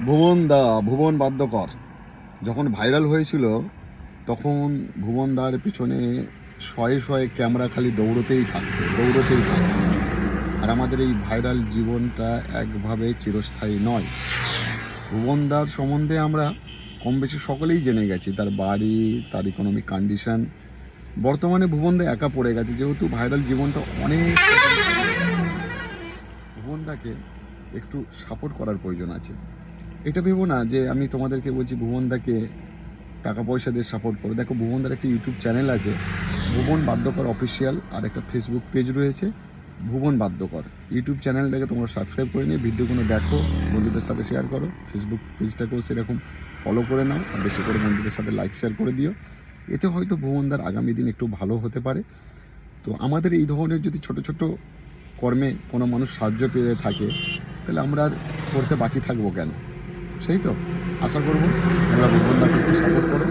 ভুবন বাদ্যকর যখন ভাইরাল হয়েছিল তখন ভুবনদার পিছনে শয়ে শয়ে ক্যামেরা খালি দৌড়তেই থাকতো। আর আমাদের এই ভাইরাল জীবনটা একভাবে চিরস্থায়ী নয়। ভুবনদার সম্বন্ধে আমরা কম বেশি সকলেই জেনে গেছি, তার বাড়ি, তার ইকোনমিক কন্ডিশন। বর্তমানে ভুবনদা একা পড়ে গেছে, যেহেতু ভাইরাল জীবনটা অনেক। ভুবনদাকে একটু সাপোর্ট করার প্রয়োজন আছে। এটা ভেবো না যে আমি তোমাদেরকে বলছি ভুবনদাকে টাকা পয়সা দিয়ে সাপোর্ট করো। দেখো, ভুবনদার একটা ইউটিউব চ্যানেল আছে, ভুবন বাদ্যকর অফিসিয়াল, আর একটা ফেসবুক পেজ রয়েছে ভুবন বাদ্যকর। ইউটিউব চ্যানেলটাকে তোমরা সাবস্ক্রাইব করে নিয়ে ভিডিওগুলো দেখো, বন্ধুদের সাথে শেয়ার করো। ফেসবুক পেজটাকেও সেরকম ফলো করে নাও, আর বেশি করে বন্ধুদের সাথে লাইক শেয়ার করে দিও। এতে হয়তো ভুবনদার আগামী দিন একটু ভালো হতে পারে। তো আমাদের এই ধরনের যদি ছোট ছোট কর্মে কোনো মানুষ সাহায্য পেয়ে থাকে, তাহলে আমরা আর করতে বাকি থাকবো কেন? সেই তো আশা করবো তোমরা ভুবনদাকে একটু সাপোর্ট করো।